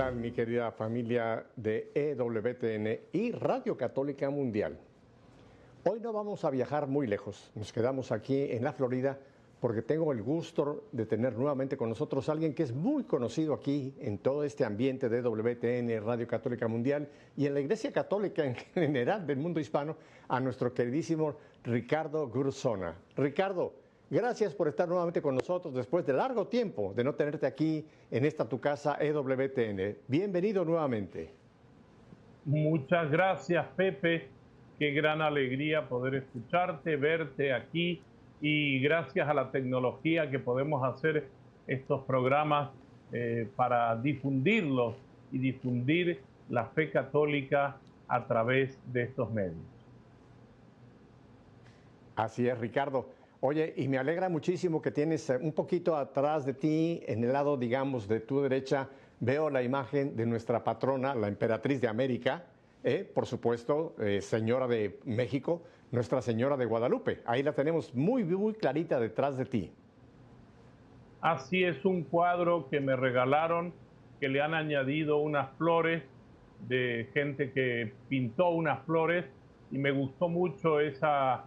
tal, mi querida familia de EWTN y Radio Católica Mundial? Hoy no vamos a viajar muy lejos, nos quedamos aquí en la Florida porque tengo el gusto de tener nuevamente con nosotros a alguien que es muy conocido aquí en todo este ambiente de EWTN, Radio Católica Mundial y en la Iglesia Católica en general del mundo hispano, a nuestro queridísimo Ricardo Gurzona. Ricardo, gracias por estar nuevamente con nosotros después de largo tiempo de no tenerte aquí en esta tu casa EWTN. Bienvenido nuevamente. Muchas gracias, Pepe. Qué gran alegría poder escucharte, verte aquí y gracias a la tecnología que podemos hacer estos programas para difundirlos y difundir la fe católica a través de estos medios. Así es, Ricardo. Oye, y me alegra muchísimo que tienes un poquito atrás de ti, en el lado, digamos, de tu derecha, veo la imagen de nuestra patrona, la emperatriz de América, por supuesto, señora de México, Nuestra Señora de Guadalupe. Ahí la tenemos muy, muy clarita detrás de ti. Así es, un cuadro que me regalaron, que le han añadido unas flores de gente que pintó unas flores y me gustó mucho esa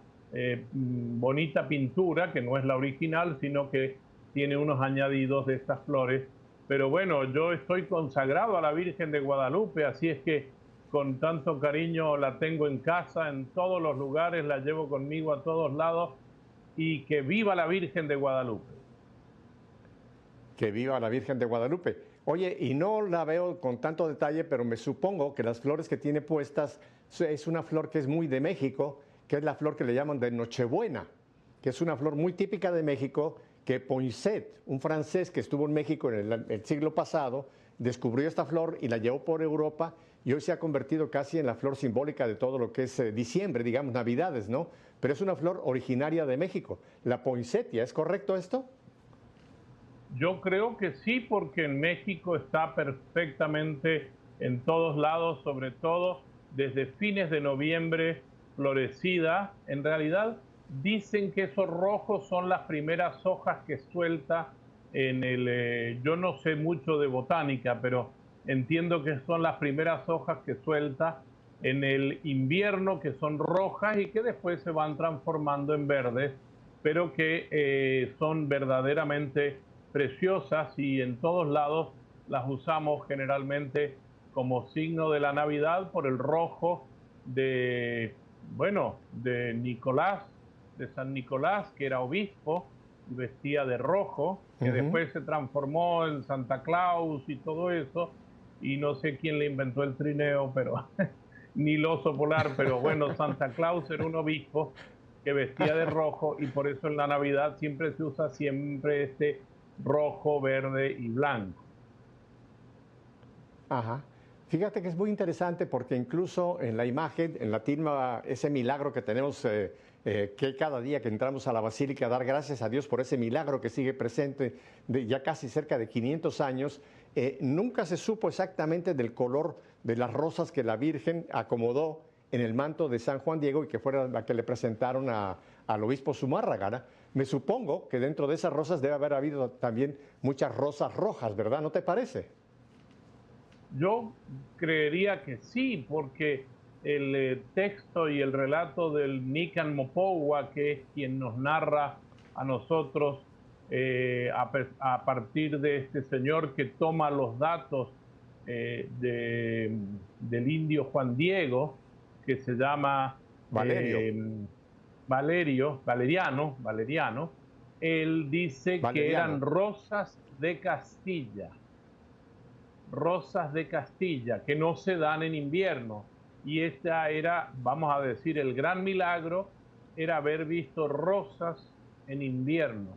bonita pintura, que no es la original, sino que tiene unos añadidos de estas flores. Pero bueno, yo estoy consagrado a la Virgen de Guadalupe, así es que con tanto cariño la tengo en casa, en todos los lugares, la llevo conmigo a todos lados y que viva la Virgen de Guadalupe. Que viva la Virgen de Guadalupe. Oye, y no la veo con tanto detalle, pero me supongo que las flores que tiene puestas es una flor que es muy de México, que es la flor que le llaman de Nochebuena, que es una flor muy típica de México, que Poinsett, un francés que estuvo en México en el siglo pasado, descubrió esta flor y la llevó por Europa y hoy se ha convertido casi en la flor simbólica de todo lo que es diciembre, digamos, Navidades, ¿no? Pero es una flor originaria de México, la poinsettia, ¿es correcto esto? Yo creo que sí, porque en México está perfectamente en todos lados, sobre todo desde fines de noviembre, florecida. En realidad dicen que esos rojos son las primeras hojas que suelta en el... yo no sé mucho de botánica, pero entiendo que son las primeras hojas que suelta en el invierno, que son rojas y que después se van transformando en verdes, pero que son verdaderamente preciosas y en todos lados las usamos generalmente como signo de la Navidad por el rojo de, bueno, de Nicolás, de San Nicolás, que era obispo y vestía de rojo, que después se transformó en Santa Claus y todo eso, y no sé quién le inventó el trineo, pero ni el oso polar, pero bueno, Santa Claus era un obispo que vestía de rojo y por eso en la Navidad siempre se usa este rojo, verde y blanco. Ajá. Fíjate que es muy interesante porque incluso en la imagen, en la tilma, ese milagro que tenemos, que cada día que entramos a la Basílica, dar gracias a Dios por ese milagro que sigue presente de ya casi cerca de 500 años, nunca se supo exactamente del color de las rosas que la Virgen acomodó en el manto de San Juan Diego y que fuera la que le presentaron al obispo Zumárraga. Me supongo que dentro de esas rosas debe haber habido también muchas rosas rojas, ¿verdad? ¿No te parece? Yo creería que sí, porque el texto y el relato del Nican Mopowa, que es quien nos narra a nosotros a partir de este señor que toma los datos del indio Juan Diego, que se llama Valeriano, él dice que eran rosas de Castilla, que no se dan en invierno. Y esta era, vamos a decir, el gran milagro era haber visto rosas en invierno.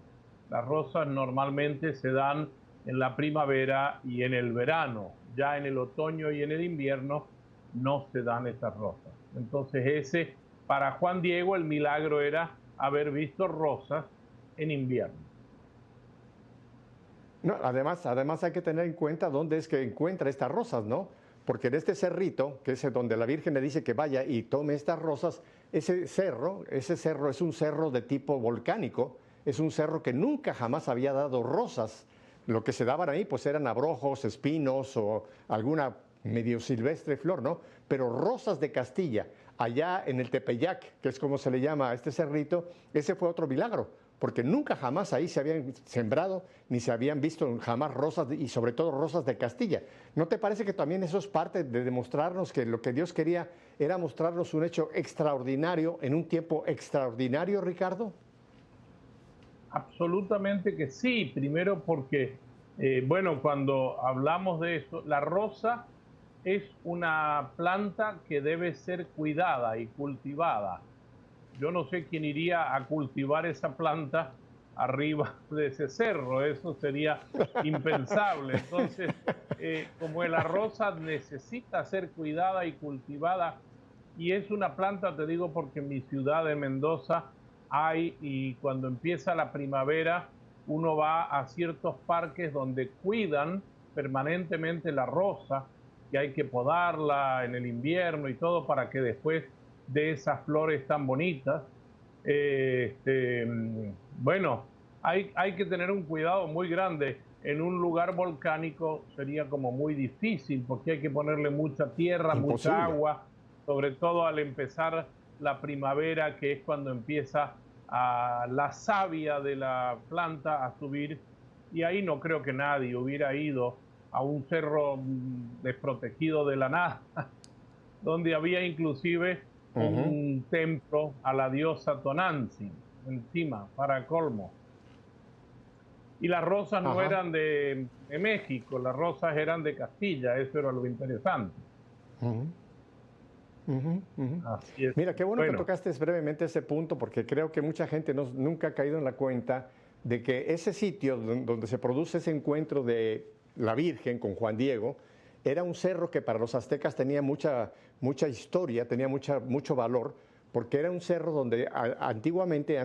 Las rosas normalmente se dan en la primavera y en el verano. Ya en el otoño y en el invierno no se dan esas rosas. Entonces para Juan Diego el milagro era haber visto rosas en invierno. No, además hay que tener en cuenta dónde es que encuentra estas rosas, ¿no? Porque en este cerrito, que es donde la Virgen le dice que vaya y tome estas rosas, ese cerro es un cerro de tipo volcánico, es un cerro que nunca jamás había dado rosas lo que se daban ahí pues eran abrojos, espinos o alguna medio silvestre flor, ¿no? Pero rosas de Castilla, allá en el Tepeyac, que es como se le llama a este cerrito, ese fue otro milagro, porque nunca jamás ahí se habían sembrado ni se habían visto jamás rosas y sobre todo rosas de Castilla. ¿No te parece que también eso es parte de demostrarnos que lo que Dios quería era mostrarnos un hecho extraordinario en un tiempo extraordinario, Ricardo? Absolutamente que sí. Primero porque, bueno, cuando hablamos de eso, la rosa es una planta que debe ser cuidada y cultivada. Yo no sé quién iría a cultivar esa planta arriba de ese cerro, eso sería impensable. Entonces, como la rosa necesita ser cuidada y cultivada, y es una planta, te digo, porque en mi ciudad de Mendoza hay, y cuando empieza la primavera, uno va a ciertos parques donde cuidan permanentemente la rosa, y hay que podarla en el invierno y todo para que después de esas flores tan bonitas. Bueno, hay que tener un cuidado muy grande. En un lugar volcánico sería como muy difícil porque hay que ponerle mucha tierra, mucha Imposible. agua, sobre todo al empezar la primavera, que es cuando empieza la savia de la planta a subir. Y ahí no creo que nadie hubiera ido a un cerro desprotegido de la nada, donde había inclusive Ujú. un templo a la diosa Tonantzin, encima, para colmo. Y las rosas no Ajá. eran de México, las rosas eran de Castilla, eso era lo interesante. Ujú. Ujú, ujú. Así es. Mira, qué bueno que Bueno, tocaste brevemente ese punto, porque creo que mucha gente nunca ha caído en la cuenta de que ese sitio donde se produce ese encuentro de la Virgen con Juan Diego era un cerro que para los aztecas tenía mucha historia, tenía mucho valor, porque era un cerro donde antiguamente,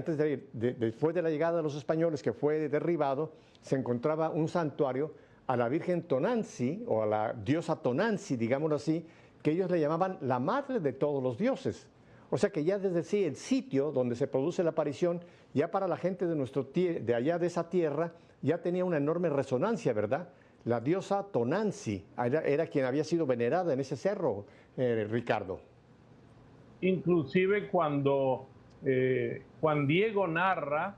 después de la llegada de los españoles, que fue derribado, se encontraba un santuario a la Virgen Tonanzi, o a la diosa Tonanzi, digámoslo así, que ellos le llamaban la madre de todos los dioses. O sea que ya desde sí, el sitio donde se produce la aparición, ya para la gente de allá de esa tierra, ya tenía una enorme resonancia, ¿verdad? La diosa Tonanzi era quien había sido venerada en ese cerro, Ricardo. inclusive cuando Juan Diego narra,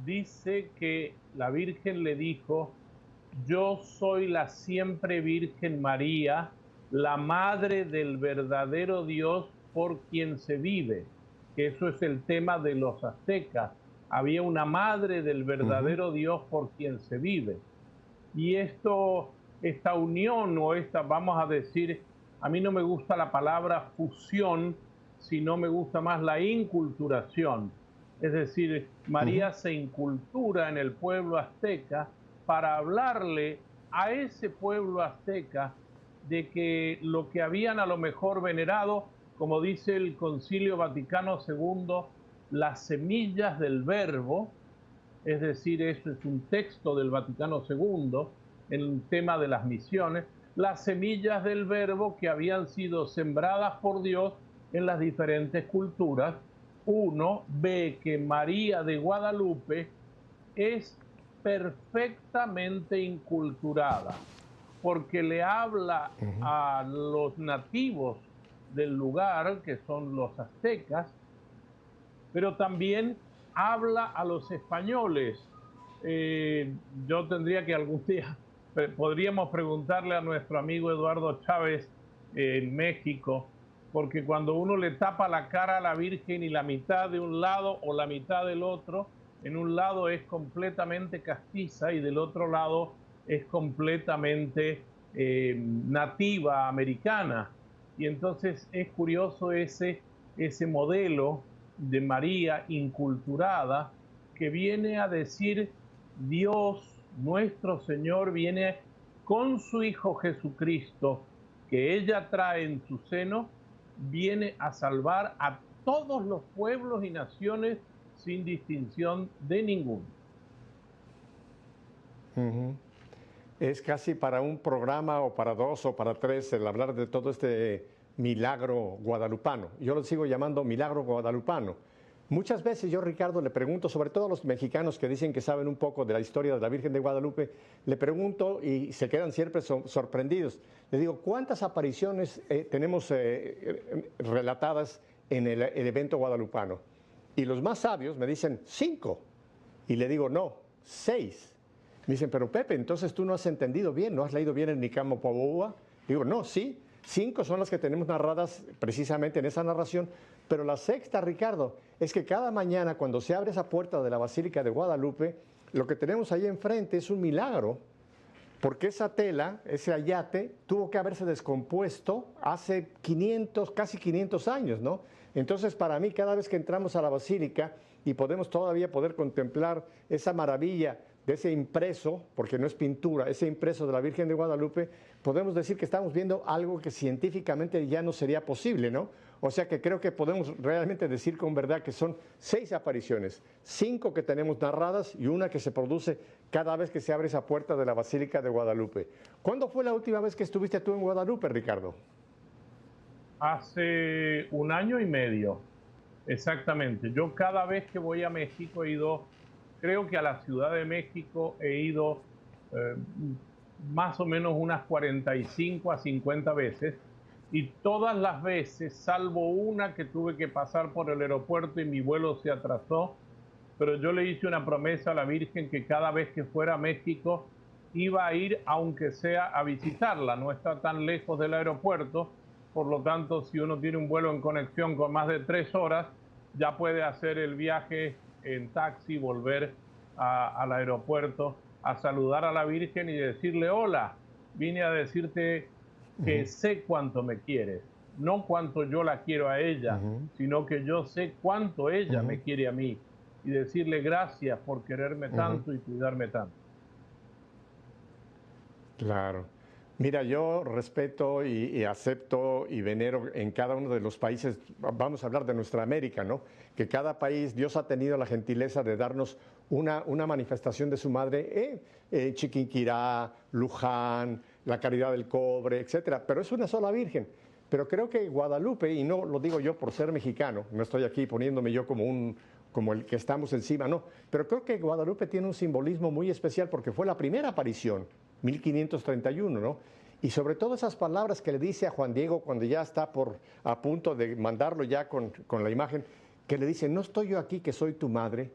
dice que la Virgen le dijo: yo soy la siempre Virgen María, la madre del verdadero Dios por quien se vive. Que eso es el tema de los aztecas. Había una madre del Ujú, verdadero Dios por quien se vive. Y esta unión o esta, vamos a decir, a mí no me gusta la palabra fusión, sino me gusta más la inculturación. Es decir, ujú, María se incultura en el pueblo azteca para hablarle a ese pueblo azteca de que lo que habían a lo mejor venerado, como dice el Concilio Vaticano II, las semillas del verbo, es decir, eso es un texto del Vaticano II en el tema de las misiones, las semillas del verbo que habían sido sembradas por Dios en las diferentes culturas. Uno ve que María de Guadalupe es perfectamente inculturada, porque le habla ujú. a los nativos del lugar, que son los aztecas, pero también habla a los españoles. Yo tendría que algún día, podríamos preguntarle a nuestro amigo Eduardo Chávez en México, porque cuando uno le tapa la cara a la Virgen y la mitad de un lado o la mitad del otro, en un lado es completamente castiza y del otro lado es completamente nativa americana. Y entonces es curioso ese modelo de María inculturada que viene a decir: Dios, nuestro Señor, viene con su Hijo Jesucristo, que ella trae en su seno, viene a salvar a todos los pueblos y naciones sin distinción de ninguno. Ujú. Es casi para un programa o para dos o para tres el hablar de todo este milagro guadalupano. Yo lo sigo llamando milagro guadalupano, Muchas veces yo, Ricardo, le pregunto, sobre todo a los mexicanos que dicen que saben un poco de la historia de la Virgen de Guadalupe, le pregunto y se quedan siempre sorprendidos. Le digo, ¿cuántas apariciones tenemos relatadas en el evento guadalupano? Y los más sabios me dicen 5. Y le digo, no, 6. Me dicen, pero Pepe, entonces tú no has entendido bien, no has leído bien el Nicamo Poboa. Digo, no, sí, 5 son las que tenemos narradas precisamente en esa narración, pero la sexta, Ricardo, es que cada mañana cuando se abre esa puerta de la Basílica de Guadalupe, lo que tenemos ahí enfrente es un milagro, porque esa tela, ese ayate, tuvo que haberse descompuesto hace 500, casi 500 años, ¿no? Entonces, para mí, cada vez que entramos a la Basílica y podemos todavía poder contemplar esa maravilla de ese impreso, porque no es pintura, ese impreso de la Virgen de Guadalupe, podemos decir que estamos viendo algo que científicamente ya no sería posible, ¿no? O sea que creo que podemos realmente decir con verdad que son 6 apariciones, 5 que tenemos narradas y una que se produce cada vez que se abre esa puerta de la Basílica de Guadalupe. ¿Cuándo fue la última vez que estuviste tú en Guadalupe, Ricardo? Hace 1 año y medio, exactamente. Yo cada vez que voy a México he ido, creo que a la Ciudad de México he ido eh, más o menos unas 45 a 50 veces, y todas las veces, salvo una que tuve que pasar por el aeropuerto y mi vuelo se atrasó, pero yo le hice una promesa a la Virgen que cada vez que fuera a México iba a ir, aunque sea a visitarla. No está tan lejos del aeropuerto, por lo tanto, si uno tiene un vuelo en conexión con más de 3 horas, ya puede hacer el viaje en taxi, volver al aeropuerto, a saludar a la Virgen y decirle: hola, vine a decirte que sé cuánto me quieres, no cuánto yo la quiero a ella, sino que yo sé cuánto ella me quiere a mí, y decirle gracias por quererme tanto y cuidarme tanto. Claro. Mira, yo respeto y acepto y venero en cada uno de los países, vamos a hablar de nuestra América, ¿no? Que cada país, Dios ha tenido la gentileza de darnos una manifestación de su madre, Chiquinquirá, Luján, la Caridad del Cobre, etcétera. Pero es una sola Virgen. Pero creo que Guadalupe, y no lo digo yo por ser mexicano, no estoy aquí poniéndome yo como el que estamos encima, no. Pero creo que Guadalupe tiene un simbolismo muy especial porque fue la primera aparición, 1531, ¿no? Y sobre todo esas palabras que le dice a Juan Diego cuando ya está a punto de mandarlo ya con la imagen, que le dice, no estoy yo aquí que soy tu madre,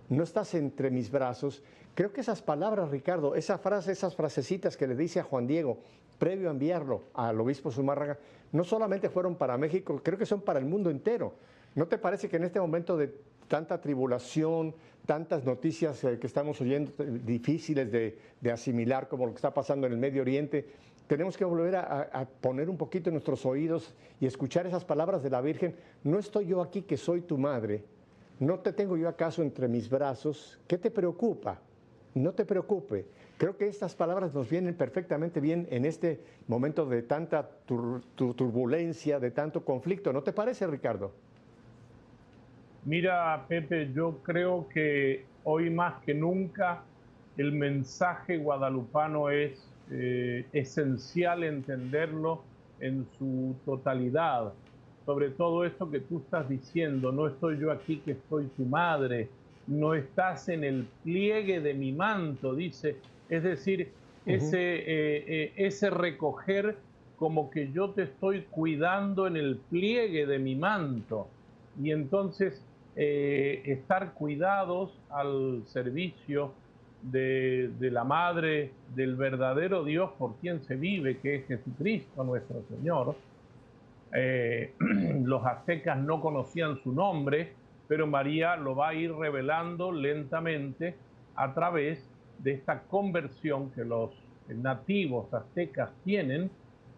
no estás entre mis brazos. Creo que esas palabras, Ricardo, esa frase, esas frasecitas que le dice a Juan Diego, previo a enviarlo al obispo Zumárraga, no solamente fueron para México, creo que son para el mundo entero. ¿No te parece que en este momento de tanta tribulación, tantas noticias que estamos oyendo difíciles de asimilar, como lo que está pasando en el Medio Oriente, tenemos que volver a poner un poquito en nuestros oídos y escuchar esas palabras de la Virgen? No estoy yo aquí que soy tu madre, no te tengo yo acaso entre mis brazos, ¿qué te preocupa? No te preocupe. Creo que estas palabras nos vienen perfectamente bien en este momento de tanta turbulencia, de tanto conflicto. ¿No te parece, Ricardo? Mira, Pepe, yo creo que hoy más que nunca el mensaje guadalupano es esencial entenderlo en su totalidad. Sobre todo esto que tú estás diciendo, no estoy yo aquí que soy tu madre, no estás en el pliegue de mi manto, dice. Es decir, ese recoger como que yo te estoy cuidando en el pliegue de mi manto. Y entonces estar cuidados al servicio de la Madre, del verdadero Dios por quien se vive, que es Jesucristo nuestro Señor. Los aztecas no conocían su nombre, pero María lo va a ir revelando lentamente a través de esta conversión que los nativos aztecas tienen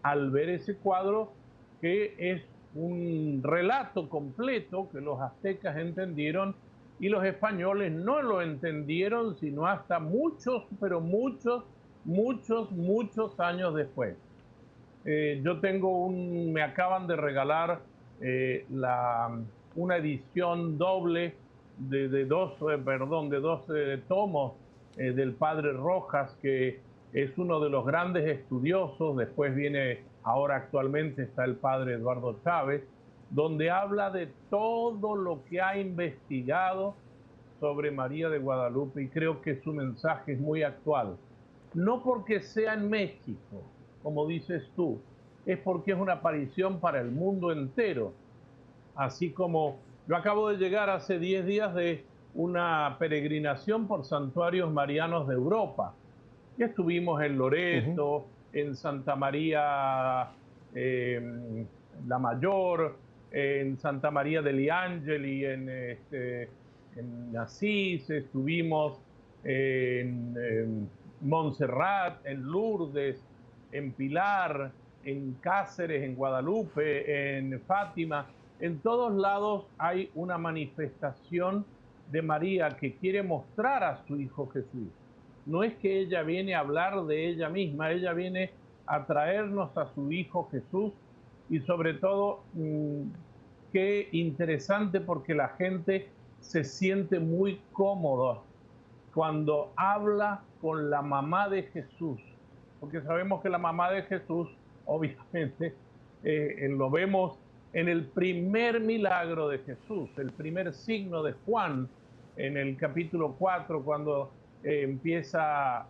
al ver ese cuadro, que es un relato completo que los aztecas entendieron y los españoles no lo entendieron sino hasta muchos, pero muchos, muchos, muchos años después. Yo tengo me acaban de regalar una edición doble de dos tomos del padre Rojas, que es uno de los grandes estudiosos. Después viene, ahora actualmente está el padre Eduardo Chávez, donde habla de todo lo que ha investigado sobre María de Guadalupe, y creo que su mensaje es muy actual. No porque sea en México, como dices tú, es porque es una aparición para el mundo entero. Así como yo acabo de llegar hace 10 días de una peregrinación por santuarios marianos de Europa. Y estuvimos en Ujú. Loreto, en Santa María la Mayor, en Santa María degli Angeli, en Asís, estuvimos en Montserrat, en Lourdes, en Pilar, en Cáceres, en Guadalupe, en Fátima. En todos lados hay una manifestación de María que quiere mostrar a su Hijo Jesús. No es que ella viene a hablar de ella misma, ella viene a traernos a su Hijo Jesús, y sobre todo, qué interesante, porque la gente se siente muy cómoda cuando habla con la mamá de Jesús, porque sabemos que la mamá de Jesús, obviamente, lo vemos en el primer milagro de Jesús, el primer signo de Juan, en el capítulo 4, cuando empieza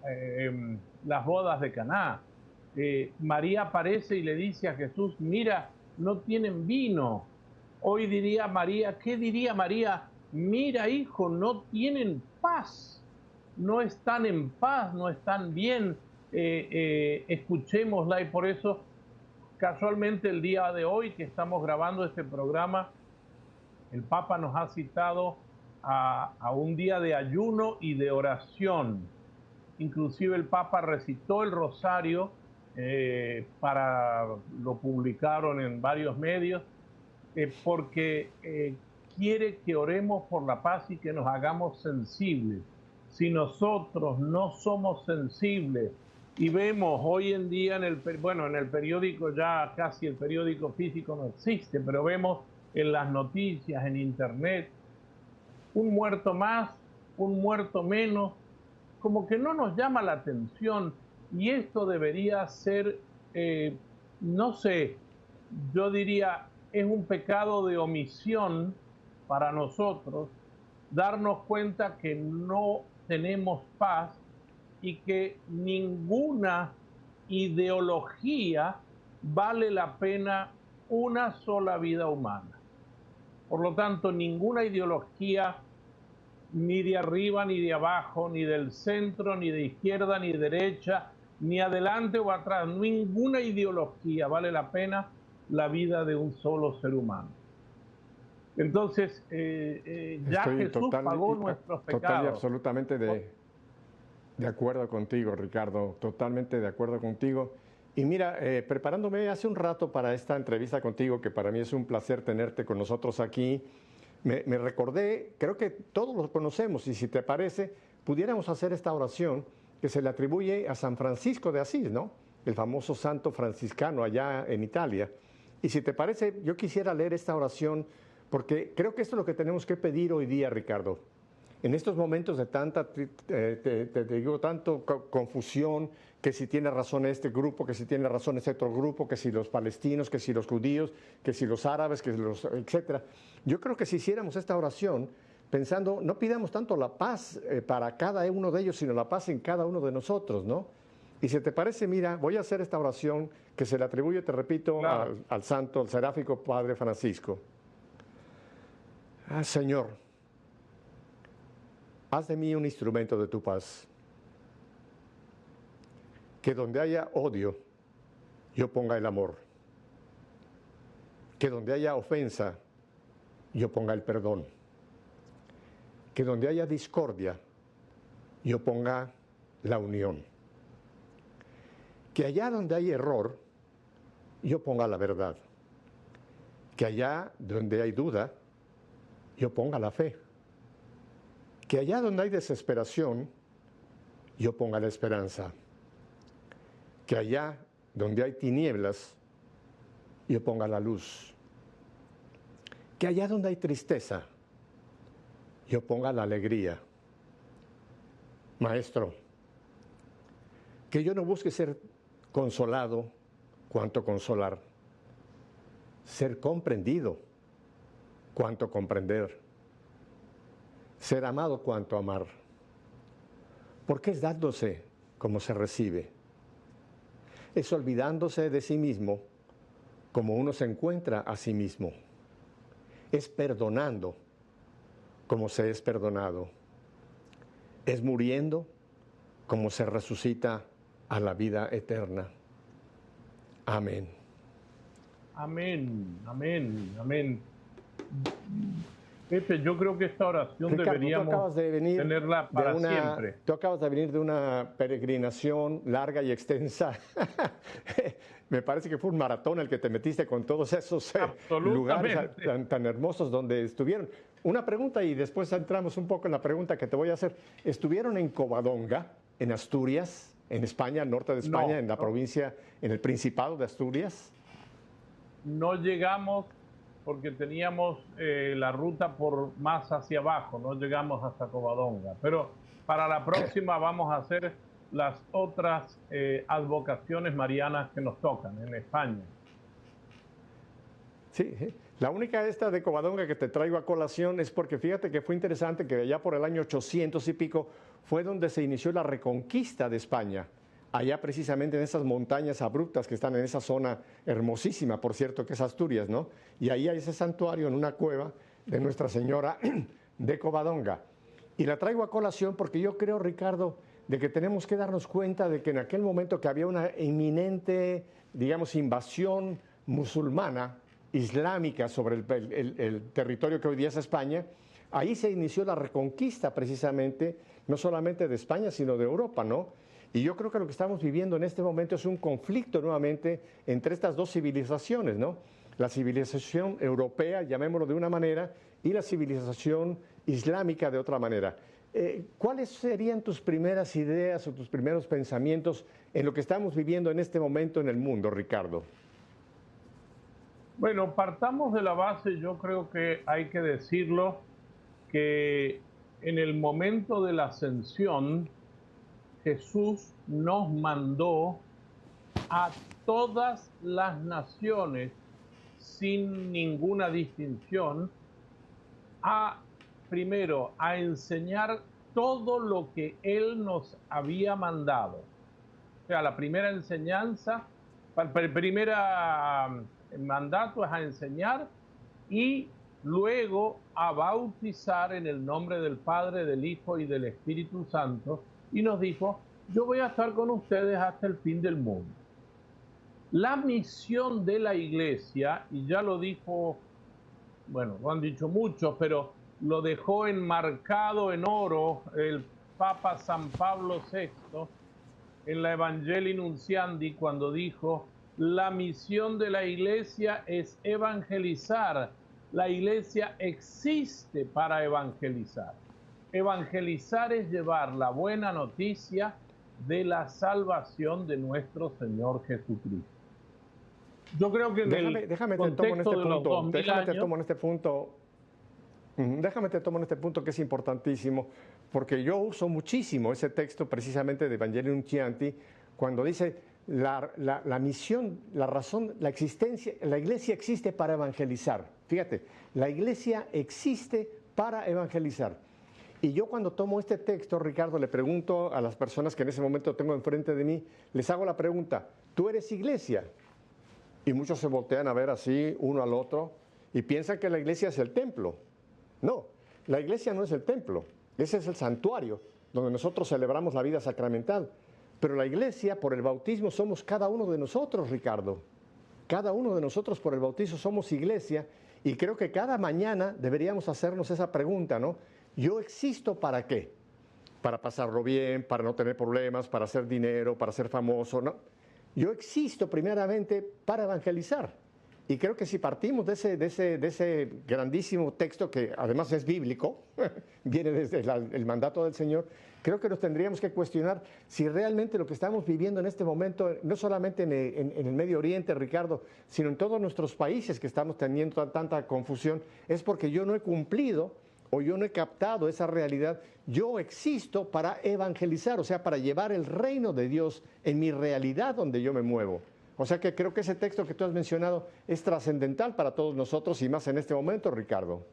las bodas de Caná. María aparece y le dice a Jesús: mira, no tienen vino. Hoy diría María, ¿qué diría María? Mira, hijo, no tienen paz, no están en paz, no están bien. Escuchémosla. Y por eso, casualmente, el día de hoy que estamos grabando este programa, el Papa nos ha citado a un día de ayuno y de oración. Inclusive el Papa recitó el rosario, lo publicaron en varios medios, porque quiere que oremos por la paz y que nos hagamos sensibles. Si nosotros no somos sensibles y vemos hoy en día en el periódico, ya casi el periódico físico no existe, pero vemos en las noticias, en internet, un muerto más, un muerto menos, como que no nos llama la atención. Y esto debería ser, no sé, yo diría, es un pecado de omisión para nosotros darnos cuenta que no tenemos paz y que ninguna ideología vale la pena una sola vida humana. Por lo tanto, ninguna ideología, ni de arriba, ni de abajo, ni del centro, ni de izquierda, ni de derecha, ni adelante o atrás, ninguna ideología vale la pena la vida de un solo ser humano. Entonces, ya Estoy Jesús pagó nuestros total y pecados. absolutamente de acuerdo contigo, Ricardo, totalmente de acuerdo contigo. Y mira, preparándome hace un rato para esta entrevista contigo, que para mí es un placer tenerte con nosotros aquí, me recordé, creo que todos lo conocemos, y si te parece, pudiéramos hacer esta oración que se le atribuye a San Francisco de Asís, ¿no? El famoso santo franciscano allá en Italia. Y si te parece, yo quisiera leer esta oración, porque creo que esto es lo que tenemos que pedir hoy día, Ricardo. En estos momentos de tanta, te digo, tanto confusión, que si tiene razón este grupo, que si tiene razón este otro grupo, que si los palestinos, que si los judíos, que si los árabes, que si los, etcétera. Yo creo que si hiciéramos esta oración, pensando, no pidamos tanto la paz para cada uno de ellos, sino la paz en cada uno de nosotros, ¿no? Y si te parece, mira, voy a hacer esta oración que se le atribuye, te repito, Claro. al santo, al seráfico Padre Francisco. Señor, haz de mí un instrumento de tu paz. Que donde haya odio, yo ponga el amor. Que donde haya ofensa, yo ponga el perdón. Que donde haya discordia, yo ponga la unión. Que allá donde hay error, yo ponga la verdad. Que allá donde hay duda, yo ponga la fe. Que allá donde hay desesperación, yo ponga la esperanza. Que allá donde hay tinieblas, yo ponga la luz. Que allá donde hay tristeza, yo ponga la alegría. Maestro, que yo no busque ser consolado cuanto consolar, ser comprendido cuanto comprender, ser amado cuanto amar. Porque es dándose como se recibe. Es olvidándose de sí mismo como uno se encuentra a sí mismo. Es perdonando como se es perdonado. Es muriendo como se resucita a la vida eterna. Amén. Amén, amén, amén. Pepe, yo creo que esta oración Ricardo, deberíamos tenerla para siempre. Tú acabas de venir de una peregrinación larga y extensa. Me parece que fue un maratón el que te metiste con todos esos lugares tan hermosos donde estuvieron. Una pregunta y después entramos un poco en la pregunta que te voy a hacer. ¿Estuvieron en Covadonga, en Asturias, en España, al norte de España, No, en la provincia, en el Principado de Asturias? No llegamos porque teníamos la ruta por más hacia abajo, no llegamos hasta Covadonga. Pero para la próxima vamos a hacer las otras advocaciones marianas que nos tocan en España. Sí, la única esta de Covadonga que te traigo a colación es porque fíjate que fue interesante que allá por el año 800 y pico fue donde se inició la reconquista de España. Allá precisamente en esas montañas abruptas que están en esa zona hermosísima, por cierto, que es Asturias, ¿no? Y ahí hay ese santuario en una cueva de Nuestra Señora de Covadonga. Y la traigo a colación porque yo creo, Ricardo, de que tenemos que darnos cuenta de que en aquel momento que había una inminente, digamos, invasión musulmana, islámica sobre el territorio que hoy día es España, ahí se inició la reconquista precisamente, no solamente de España, sino de Europa, ¿no? Y yo creo que lo que estamos viviendo en este momento es un conflicto nuevamente entre estas dos civilizaciones, ¿no? La civilización europea, llamémoslo de una manera, y la civilización islámica de otra manera. ¿Cuáles serían tus primeras ideas o tus primeros pensamientos en lo que estamos viviendo en este momento en el mundo, Ricardo? Bueno, partamos de la base, yo creo que hay que decirlo, que en el momento de la ascensión, Jesús nos mandó a todas las naciones, sin ninguna distinción, primero a enseñar todo lo que Él nos había mandado. O sea, la primera enseñanza, el primer mandato es a enseñar y luego a bautizar en el nombre del Padre, del Hijo y del Espíritu Santo. Y nos dijo, yo voy a estar con ustedes hasta el fin del mundo. La misión de la iglesia, y ya lo dijo, bueno, lo han dicho muchos, pero lo dejó enmarcado en oro el Papa San Pablo VI en la Evangelii Nuntiandi cuando dijo, la misión de la iglesia es evangelizar. La iglesia existe para evangelizar. Evangelizar es llevar la buena noticia de la salvación de nuestro Señor Jesucristo. Yo creo que déjame te tomo en este punto que es importantísimo, porque yo uso muchísimo ese texto precisamente de Evangelii Nuntiandi cuando dice la misión, la razón, la existencia, la iglesia existe para evangelizar. Fíjate, la iglesia existe para evangelizar. Y yo cuando tomo este texto, Ricardo, le pregunto a las personas que en ese momento tengo enfrente de mí, les hago la pregunta, ¿tú eres iglesia? Y muchos se voltean a ver así, uno al otro, y piensan que la iglesia es el templo. No, la iglesia no es el templo, ese es el santuario, donde nosotros celebramos la vida sacramental. Pero la iglesia, por el bautismo, somos cada uno de nosotros, Ricardo. Cada uno de nosotros por el bautismo somos iglesia, y creo que cada mañana deberíamos hacernos esa pregunta, ¿no? ¿Yo existo para qué? Para pasarlo bien, para no tener problemas, para hacer dinero, para ser famoso, ¿no? Yo existo primeramente para evangelizar. Y creo que si partimos de ese grandísimo texto, que además es bíblico, viene desde el mandato del Señor, creo que nos tendríamos que cuestionar si realmente lo que estamos viviendo en este momento, no solamente en el Medio Oriente, Ricardo, sino en todos nuestros países que estamos teniendo tanta confusión, es porque yo no he cumplido o yo no he captado esa realidad. Yo existo para evangelizar, o sea, para llevar el reino de Dios en mi realidad donde yo me muevo. O sea que creo que ese texto que tú has mencionado es trascendental para todos nosotros y más en este momento, Ricardo.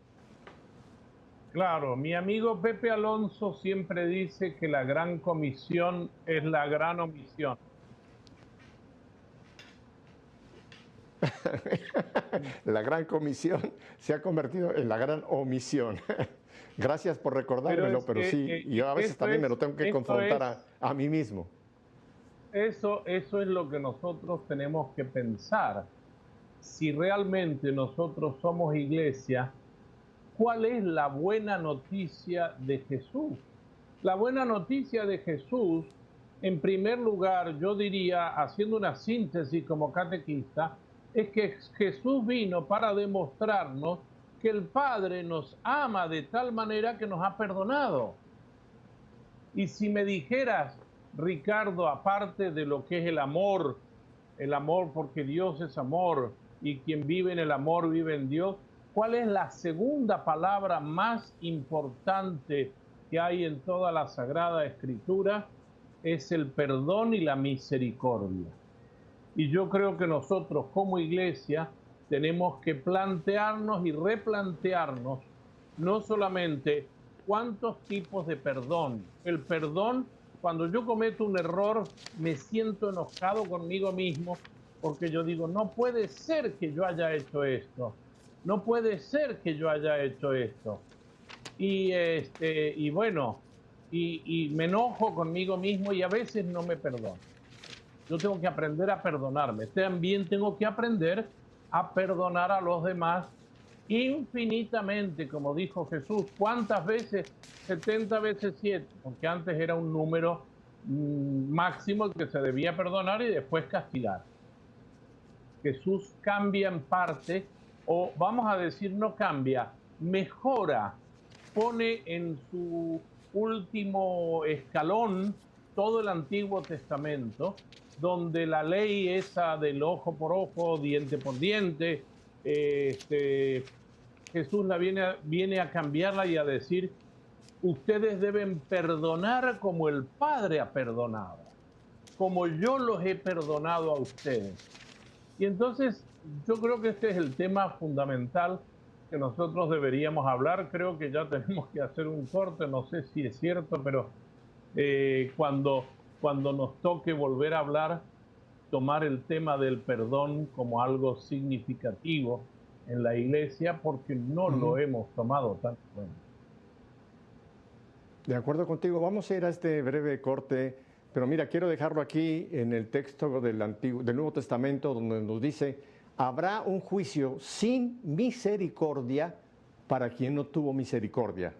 Claro, mi amigo Pepe Alonso siempre dice que la gran comisión es la gran omisión. La gran comisión se ha convertido en la gran omisión. Gracias por recordármelo, pero sí, yo a veces también me lo tengo que confrontar a mí mismo. Eso es lo que nosotros tenemos que pensar. Si realmente nosotros somos iglesia, ¿cuál es la buena noticia de Jesús? La buena noticia de Jesús, en primer lugar, yo diría, haciendo una síntesis como catequista, es que Jesús vino para demostrarnos que el Padre nos ama de tal manera que nos ha perdonado. Y si me dijeras, Ricardo, aparte de lo que es el amor porque Dios es amor y quien vive en el amor vive en Dios, ¿cuál es la segunda palabra más importante que hay en toda la Sagrada Escritura? Es el perdón y la misericordia. Y yo creo que nosotros como iglesia tenemos que plantearnos y replantearnos no solamente cuántos tipos de perdón. El perdón, cuando yo cometo un error, me siento enojado conmigo mismo porque yo digo, no puede ser que yo haya hecho esto. No puede ser que yo haya hecho esto. Y bueno, y me enojo conmigo mismo y a veces no me perdono. Yo tengo que aprender a perdonarme. También tengo que aprender a perdonar a los demás infinitamente, como dijo Jesús. ¿Cuántas veces? 70 veces 7, porque antes era un número máximo que se debía perdonar y después castigar. Jesús cambia en parte, o vamos a decir no cambia, mejora, pone en su último escalón todo el Antiguo Testamento, donde la ley esa del ojo por ojo, diente por diente, Jesús viene a cambiarla y a decir, ustedes deben perdonar como el Padre ha perdonado, como yo los he perdonado a ustedes. Y entonces yo creo que este es el tema fundamental que nosotros deberíamos hablar. Creo que ya tenemos que hacer un corte, no sé si es cierto, pero cuando nos toque volver a hablar, tomar el tema del perdón como algo significativo en la iglesia, porque no lo hemos tomado tan bueno. De acuerdo contigo, vamos a ir a este breve corte, pero mira, quiero dejarlo aquí en el texto del Nuevo Testamento, donde nos dice, habrá un juicio sin misericordia para quien no tuvo misericordia.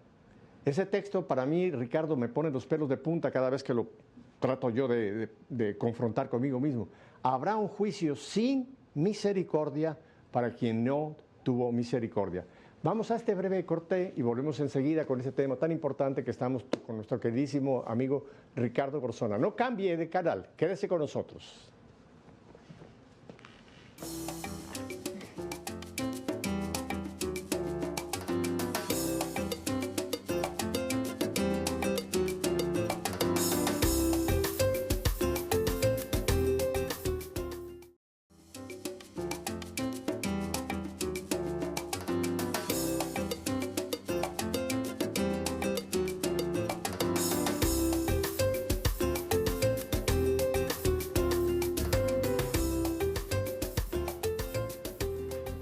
Ese texto para mí, Ricardo, me pone los pelos de punta cada vez que lo trato yo de confrontar conmigo mismo. Habrá un juicio sin misericordia para quien no tuvo misericordia. Vamos a este breve corte y volvemos enseguida con este tema tan importante que estamos con nuestro queridísimo amigo Ricardo Garzona. No cambie de canal, quédese con nosotros.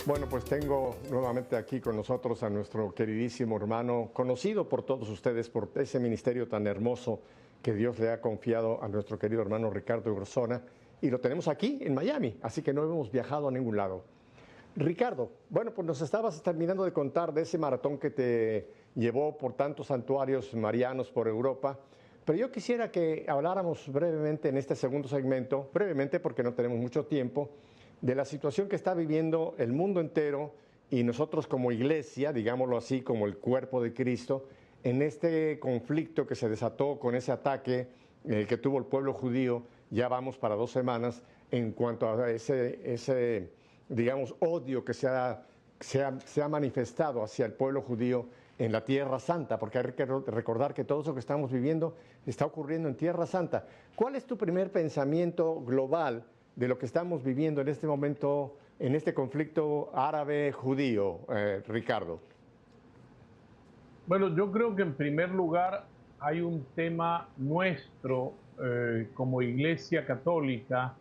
Bueno, pues tengo nuevamente aquí con nosotros a nuestro queridísimo hermano, conocido por todos ustedes por ese ministerio tan hermoso que Dios le ha confiado a nuestro querido hermano Ricardo Garzona, y lo tenemos aquí en Miami, así que no hemos viajado a ningún lado. Ricardo, bueno, pues nos estabas terminando de contar de ese maratón que te llevó por tantos santuarios marianos por Europa, pero yo quisiera que habláramos brevemente en este segundo segmento, brevemente porque no tenemos mucho tiempo, de la situación que está viviendo el mundo entero y nosotros como iglesia, digámoslo así, como el cuerpo de Cristo, en este conflicto que se desató con ese ataque que tuvo el pueblo judío, ya vamos para 2 semanas, en cuanto a ese digamos, odio que se ha manifestado hacia el pueblo judío en la Tierra Santa, porque hay que recordar que todo eso que estamos viviendo está ocurriendo en Tierra Santa. ¿Cuál es tu primer pensamiento global de lo que estamos viviendo en este momento, en este conflicto árabe-judío, Ricardo? Bueno, yo creo que en primer lugar hay un tema nuestro como Iglesia Católica,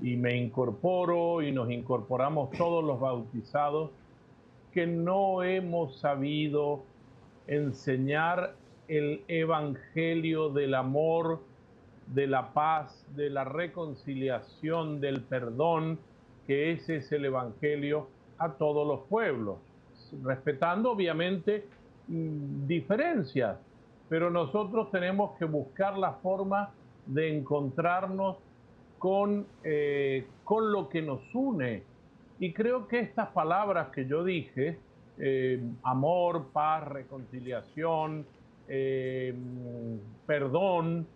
y me incorporo y nos incorporamos todos los bautizados, que no hemos sabido enseñar el evangelio del amor, de la paz, de la reconciliación, del perdón, que ese es el evangelio a todos los pueblos, respetando obviamente diferencias, pero nosotros tenemos que buscar la forma de encontrarnos con lo que nos une. Y creo que estas palabras que yo dije, amor, paz, reconciliación, eh, perdón,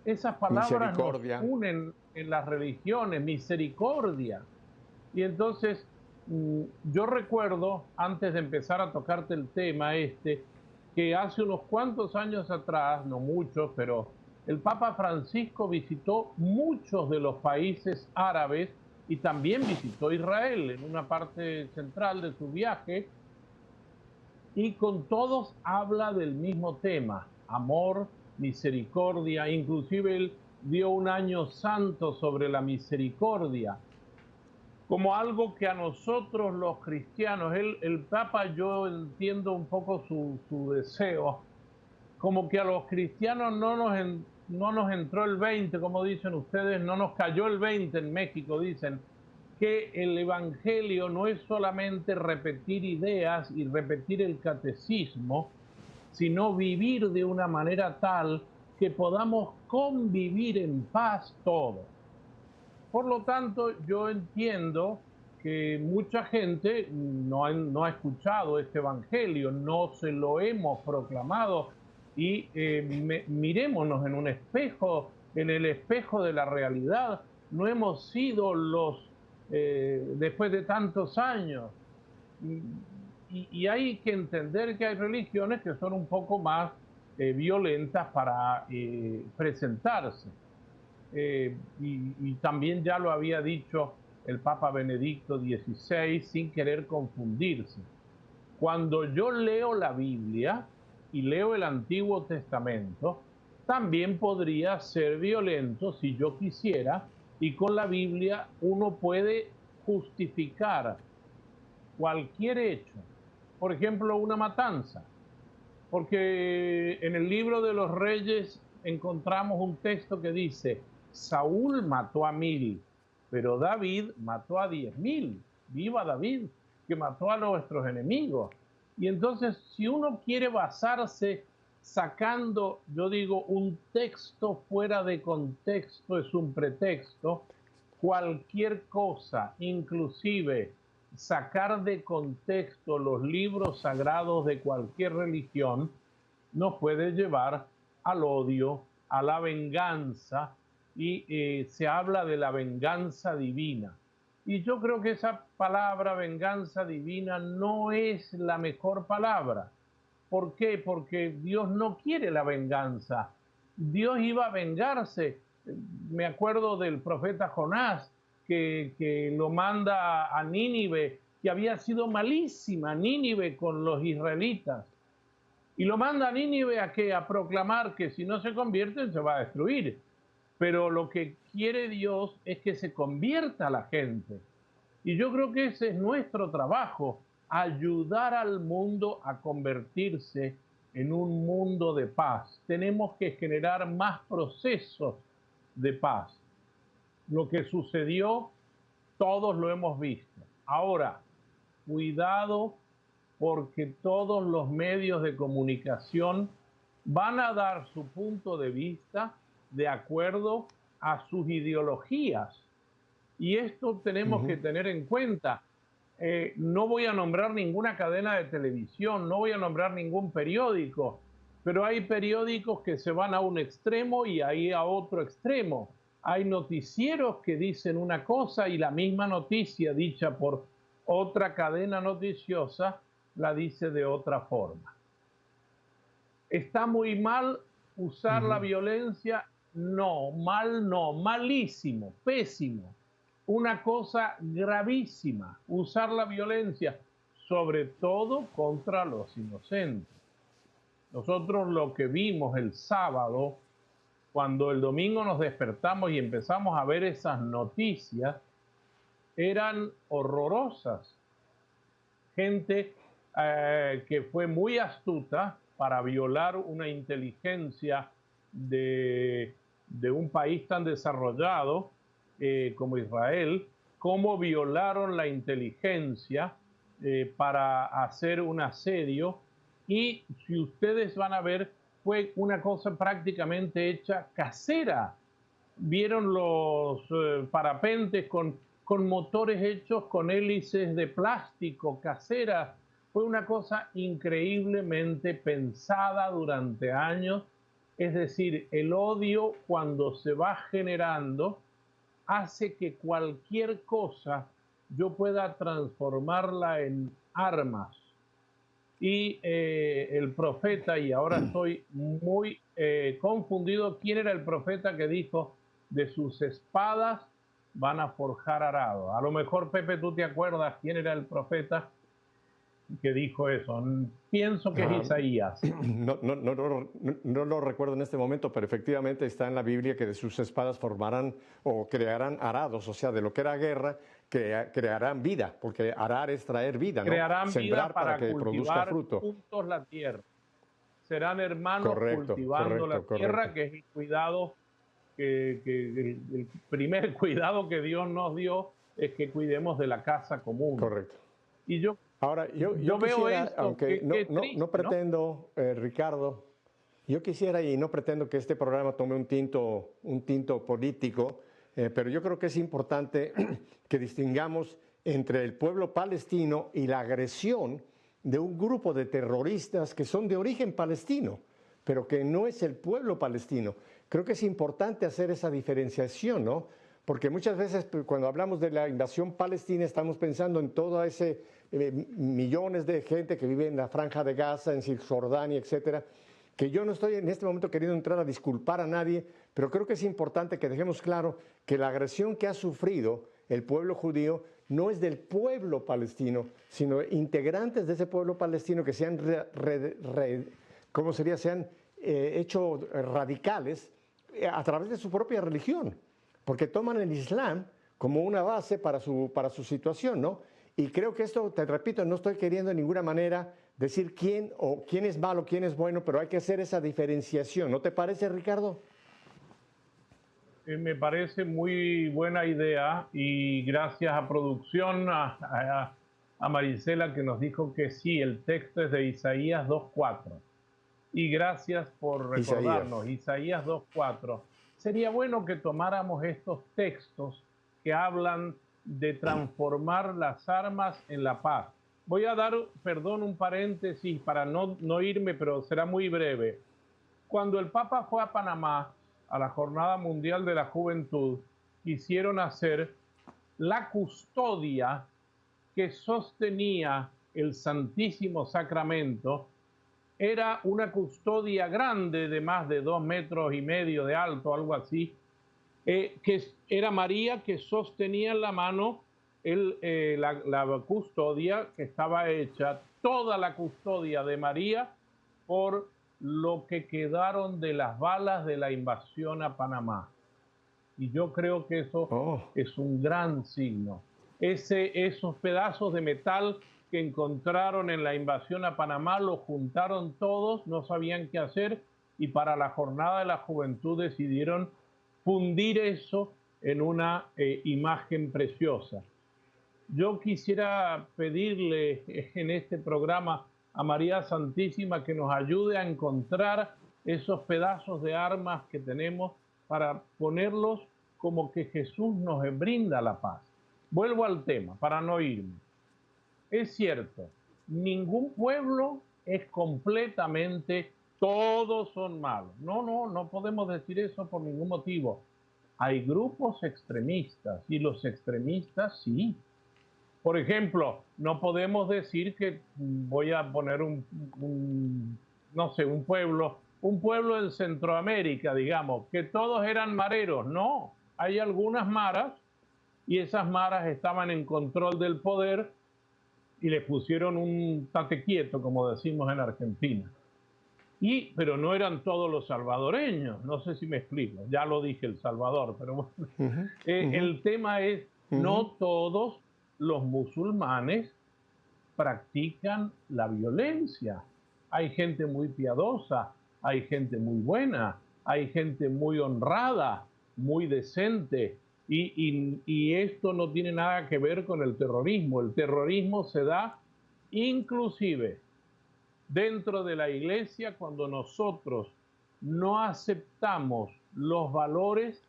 esas palabras nos Misericordia. unen en las religiones, misericordia. Y entonces, yo recuerdo, antes de empezar a tocarte el tema que hace unos cuantos años atrás, no muchos, pero el Papa Francisco visitó muchos de los países árabes y también visitó Israel en una parte central de su viaje, y con todos habla del mismo tema: amor, misericordia. Inclusive él dio un año santo sobre la misericordia, como algo que a nosotros los cristianos, el Papa, yo entiendo un poco su deseo, como que a los cristianos no nos entró el 20, como dicen ustedes, no nos cayó el 20 en México, dicen, que el evangelio no es solamente repetir ideas y repetir el catecismo, sino vivir de una manera tal que podamos convivir en paz todos. Por lo tanto, yo entiendo que mucha gente no ha escuchado este evangelio, no se lo hemos proclamado, y mirémonos en un espejo, en el espejo de la realidad. No hemos sido después de tantos años. Y hay que entender que hay religiones que son un poco más violentas para presentarse. Y también ya lo había dicho el Papa Benedicto XVI, sin querer confundirse. Cuando yo leo la Biblia y leo el Antiguo Testamento, también podría ser violento si yo quisiera, y con la Biblia uno puede justificar cualquier hecho. Por ejemplo, una matanza, porque en el libro de los Reyes encontramos un texto que dice: Saúl mató a 1000, pero David mató a 10.000. Viva David, que mató a nuestros enemigos. Y entonces, si uno quiere basarse sacando, yo digo, un texto fuera de contexto, es un pretexto. Cualquier cosa, inclusive sacar de contexto los libros sagrados de cualquier religión, nos puede llevar al odio, a la venganza, y se habla de la venganza divina. Y yo creo que esa palabra venganza divina no es la mejor palabra. ¿Por qué? Porque Dios no quiere la venganza. Dios iba a vengarse. Me acuerdo del profeta Jonás, que lo manda a Nínive, que había sido malísima Nínive con los israelitas. Y lo manda a Nínive a que a proclamar que si no se convierten se va a destruir. Pero lo que quiere Dios es que se convierta la gente. Y yo creo que ese es nuestro trabajo: ayudar al mundo a convertirse en un mundo de paz. Tenemos que generar más procesos de paz. Lo que sucedió, todos lo hemos visto. Ahora, cuidado, porque todos los medios de comunicación van a dar su punto de vista de acuerdo a sus ideologías. Y esto tenemos que tener en cuenta. No voy a nombrar ninguna cadena de televisión, no voy a nombrar ningún periódico, pero hay periódicos que se van a un extremo y ahí a otro extremo. Hay noticieros que dicen una cosa y la misma noticia dicha por otra cadena noticiosa la dice de otra forma. ¿Está muy mal usar la violencia? No, mal no, malísimo, pésimo. una cosa gravísima, usar la violencia, sobre todo contra los inocentes. Nosotros lo que vimos el sábado, cuando el domingo nos despertamos y empezamos a ver esas noticias, eran horrorosas. Gente que fue muy astuta para violar una inteligencia de un país tan desarrollado como Israel, cómo violaron la inteligencia para hacer un asedio. Y si ustedes van a ver, fue una cosa prácticamente hecha casera. Vieron los parapentes con motores hechos con hélices de plástico caseras. Fue una cosa increíblemente pensada durante años. Es decir, el odio, cuando se va generando, hace que cualquier cosa yo pueda transformarla en armas. Y el profeta, y ahora estoy muy confundido, ¿quién era el profeta que dijo de sus espadas van a forjar arado? A lo mejor, Pepe, tú te acuerdas quién era el profeta que dijo eso. Pienso que es Isaías. No lo recuerdo en este momento, pero efectivamente está en la Biblia que de sus espadas formarán o crearán arados, o sea, de lo que era guerra, crearán vida, porque arar es traer vida, ¿no? Crearán sembrar vida para que produzca fruto. Juntos la tierra. Serán hermanos cultivando la tierra, que es el cuidado, el primer cuidado que Dios nos dio es que cuidemos de la casa común. Correcto. Y yo Ahora, yo veo esto, aunque no pretendo, Ricardo, yo quisiera y no pretendo que este programa tome un tinto político, pero yo creo que es importante que distingamos entre el pueblo palestino y la agresión de un grupo de terroristas que son de origen palestino, pero que no es el pueblo palestino. Creo que es importante hacer esa diferenciación, ¿no? Porque muchas veces cuando hablamos de la invasión palestina estamos pensando en todo ese millones de gente que vive en la Franja de Gaza, en Cisjordania, etcétera, que yo no estoy en este momento queriendo entrar a disculpar a nadie, pero creo que es importante que dejemos claro que la agresión que ha sufrido el pueblo judío no es del pueblo palestino, sino integrantes de ese pueblo palestino que se han, se han hecho radicales a través de su propia religión, porque toman el Islam como una base para su situación, ¿no? Y creo que esto, te repito, no estoy queriendo de ninguna manera decir quién es malo, quién es bueno, pero hay que hacer esa diferenciación. ¿No te parece, Ricardo? Me parece muy buena idea y gracias a producción, a Marisela, que nos dijo que sí, el texto es de Isaías 2.4. Y gracias por recordarnos, Isaías 2.4. Sería bueno que tomáramos estos textos que hablan de transformar las armas en la paz. Voy a dar, perdón, un paréntesis para no irme, pero será muy breve. Cuando el Papa fue a Panamá, a la Jornada Mundial de la Juventud, quisieron hacer la custodia que sostenía el Santísimo Sacramento. Era una custodia grande de más de 2,5 metros de alto, algo así, que era María, que sostenía en la mano la custodia, que estaba hecha, toda la custodia de María, por lo que quedaron de las balas de la invasión a Panamá. Y yo creo que eso es un gran signo. Esos pedazos de metal que encontraron en la invasión a Panamá, los juntaron todos, no sabían qué hacer, y para la Jornada de la Juventud decidieron fundir eso en una imagen preciosa. Yo quisiera pedirle en este programa a María Santísima que nos ayude a encontrar esos pedazos de armas que tenemos para ponerlos como que Jesús nos brinda la paz. Vuelvo al tema para no irme. Es cierto, ningún pueblo es completamente, todos son malos. No podemos decir eso por ningún motivo. Hay grupos extremistas y los extremistas sí. Por ejemplo, no podemos decir que voy a poner un pueblo en Centroamérica, digamos, que todos eran mareros. No, hay algunas maras y esas maras estaban en control del poder y les pusieron un tate quieto, como decimos en Argentina. Pero no eran todos los salvadoreños, no sé si me explico, ya lo dije El Salvador, pero bueno. El tema es, no todos los musulmanes practican la violencia. Hay gente muy piadosa, hay gente muy buena, hay gente muy honrada, muy decente, y esto no tiene nada que ver con el terrorismo. El terrorismo se da inclusive dentro de la iglesia cuando nosotros no aceptamos los valores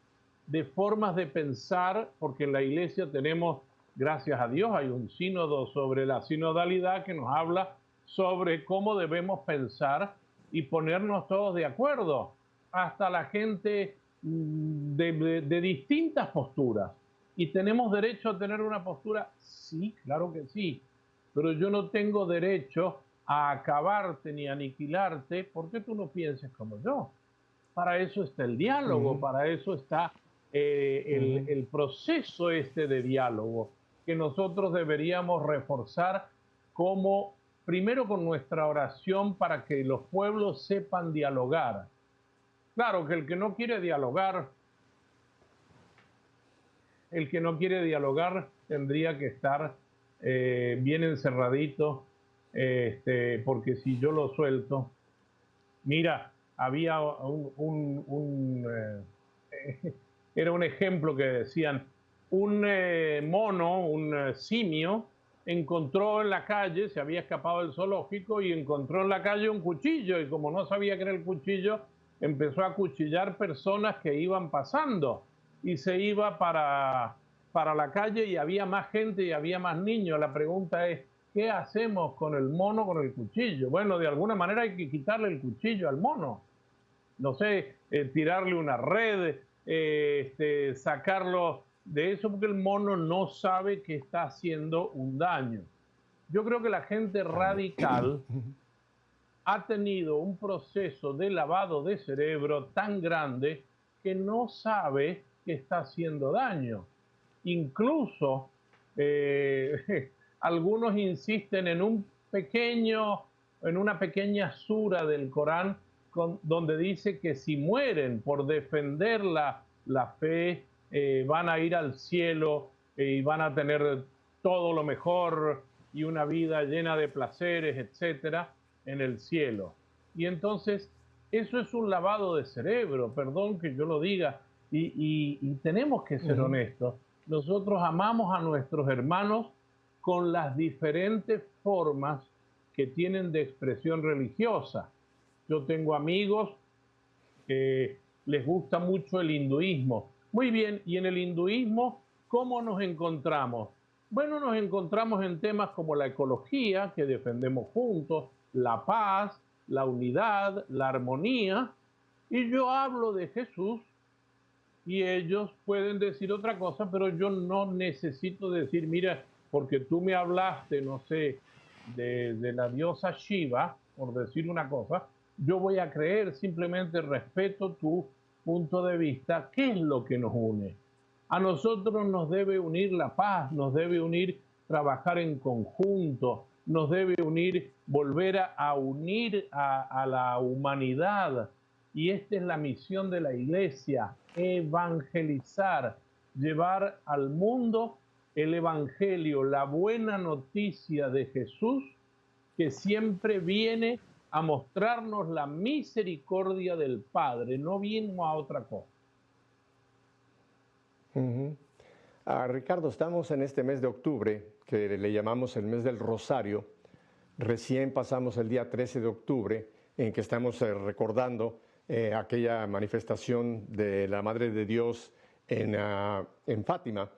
de formas de pensar, porque en la iglesia tenemos, gracias a Dios, hay un sínodo sobre la sinodalidad que nos habla sobre cómo debemos pensar y ponernos todos de acuerdo, hasta la gente de distintas posturas. ¿Y tenemos derecho a tener una postura? Sí, claro que sí, pero yo no tengo derecho a acabarte ni aniquilarte porque tú no pienses como yo. Para eso está el diálogo, para eso está el proceso este de diálogo que nosotros deberíamos reforzar como, primero con nuestra oración para que los pueblos sepan dialogar. Claro que el que no quiere dialogar tendría que estar bien encerradito, porque si yo lo suelto, mira, había era un ejemplo que decían, un mono, un simio, encontró en la calle, se había escapado del zoológico y encontró en la calle un cuchillo, y como no sabía que era el cuchillo, empezó a acuchillar personas que iban pasando, y se iba para la calle y había más gente y había más niños. La pregunta es, ¿qué hacemos con el mono con el cuchillo? Bueno, de alguna manera hay que quitarle el cuchillo al mono. No sé, tirarle una red, sacarlo de eso, porque el mono no sabe que está haciendo un daño. Yo creo que la gente radical ha tenido un proceso de lavado de cerebro tan grande que no sabe que está haciendo daño. Incluso algunos insisten en una pequeña sura del Corán donde dice que si mueren por defender la fe, van a ir al cielo y van a tener todo lo mejor y una vida llena de placeres, etcétera, en el cielo. Y entonces eso es un lavado de cerebro, perdón que yo lo diga, y tenemos que ser honestos. Nosotros amamos a nuestros hermanos con las diferentes formas que tienen de expresión religiosa. Yo tengo amigos que les gusta mucho el hinduismo. Muy bien, y en el hinduismo, ¿cómo nos encontramos? Bueno, nos encontramos en temas como la ecología, que defendemos juntos, la paz, la unidad, la armonía, y yo hablo de Jesús, y ellos pueden decir otra cosa, pero yo no necesito decir, mira, porque tú me hablaste, no sé, de la diosa Shiva, por decir una cosa, yo voy a creer, simplemente respeto tu punto de vista. ¿Qué es lo que nos une? A nosotros nos debe unir la paz, nos debe unir trabajar en conjunto, nos debe unir, volver a unir a la humanidad. Y esta es la misión de la iglesia, evangelizar, llevar al mundo el evangelio, la buena noticia de Jesús, que siempre viene a mostrarnos la misericordia del Padre, no vino a otra cosa. Ricardo, estamos en este mes de octubre, que le llamamos el mes del Rosario. Recién pasamos el día 13 de octubre, en que estamos recordando aquella manifestación de la Madre de Dios en Fátima.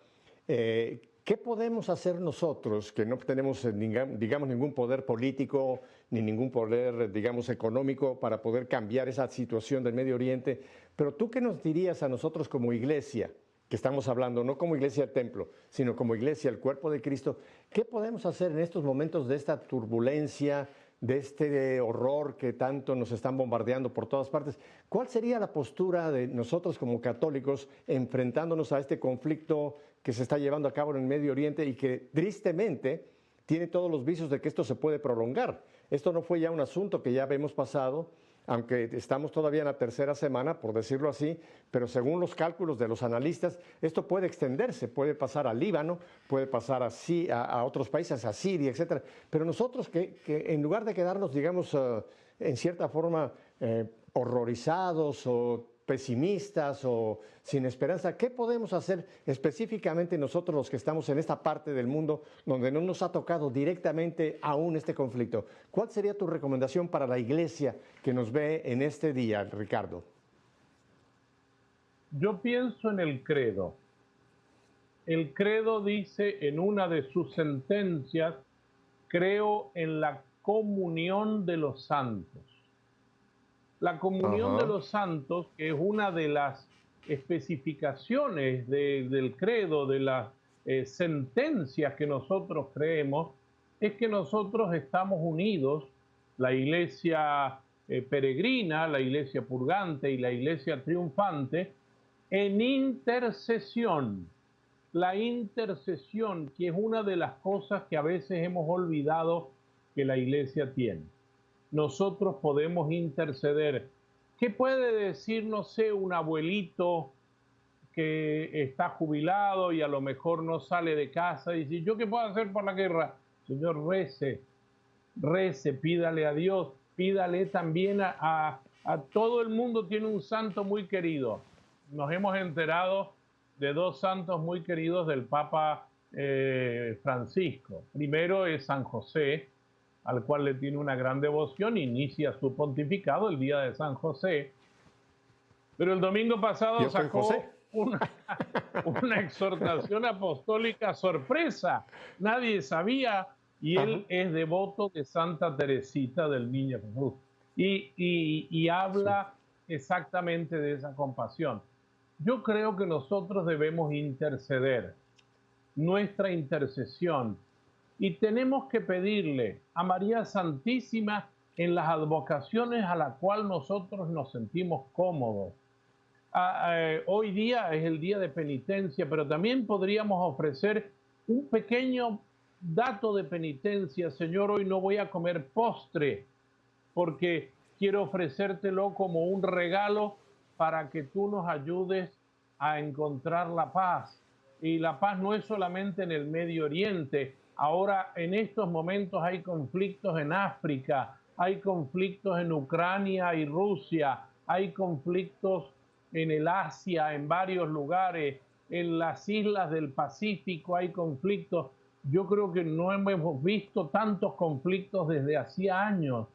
¿Qué podemos hacer nosotros que no tenemos, digamos, ningún poder político ni ningún poder, digamos, económico para poder cambiar esa situación del Medio Oriente? Pero tú, ¿qué nos dirías a nosotros como iglesia, que estamos hablando, no como iglesia del templo, sino como iglesia, el cuerpo de Cristo? ¿Qué podemos hacer en estos momentos de esta turbulencia, de este horror que tanto nos están bombardeando por todas partes? ¿Cuál sería la postura de nosotros como católicos enfrentándonos a este conflicto que se está llevando a cabo en el Medio Oriente y que tristemente tiene todos los vicios de que esto se puede prolongar. Esto no fue ya un asunto que ya habíamos pasado, aunque estamos todavía en la tercera semana, por decirlo así, pero según los cálculos de los analistas, esto puede extenderse, puede pasar al Líbano, puede pasar así a otros países, a Siria, etcétera. Pero nosotros que en lugar de quedarnos, digamos, en cierta forma horrorizados o pesimistas o sin esperanza, ¿qué podemos hacer específicamente nosotros los que estamos en esta parte del mundo donde no nos ha tocado directamente aún este conflicto? ¿Cuál sería tu recomendación para la iglesia que nos ve en este día, Ricardo? Yo pienso en el credo. El credo dice en una de sus sentencias, creo en la comunión de los santos. La comunión de los santos, que es una de las especificaciones del credo, de las sentencias que nosotros creemos, es que nosotros estamos unidos, la iglesia peregrina, la iglesia purgante y la iglesia triunfante, en intercesión. La intercesión, que es una de las cosas que a veces hemos olvidado que la iglesia tiene. Nosotros podemos interceder. ¿Qué puede decir, no sé, un abuelito que está jubilado y a lo mejor no sale de casa y dice, ¿yo qué puedo hacer por la guerra? Señor, rece, pídale a Dios, pídale también a todo el mundo. Tiene un santo muy querido. Nos hemos enterado de dos santos muy queridos del Papa Francisco. Primero es San José, al cual le tiene una gran devoción, inicia su pontificado el día de San José. Pero el domingo pasado sacó una exhortación apostólica sorpresa. Nadie sabía, y él es devoto de Santa Teresita del Niño Jesús. Y habla exactamente de esa compasión. Yo creo que nosotros debemos interceder, nuestra intercesión, y tenemos que pedirle a María Santísima en las advocaciones a las cuales nosotros nos sentimos cómodos. Hoy día es el día de penitencia, pero también podríamos ofrecer un pequeño dato de penitencia. Señor, hoy no voy a comer postre porque quiero ofrecértelo como un regalo para que tú nos ayudes a encontrar la paz. Y la paz no es solamente en el Medio Oriente. Ahora, en estos momentos hay conflictos en África, hay conflictos en Ucrania y Rusia, hay conflictos en el Asia, en varios lugares, en las islas del Pacífico hay conflictos. Yo creo que no hemos visto tantos conflictos desde hacía años.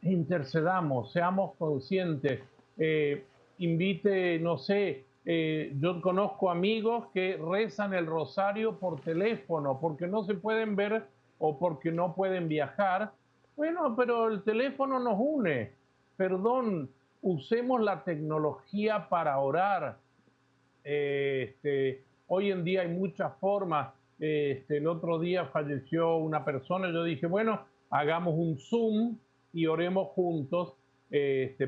Intercedamos, seamos conscientes, invite, no sé, yo conozco amigos que rezan el rosario por teléfono porque no se pueden ver o porque no pueden viajar. Bueno, pero el teléfono nos une. Perdón, usemos la tecnología para orar. Hoy en día hay muchas formas. El otro día falleció una persona, yo dije, bueno, hagamos un Zoom y oremos juntos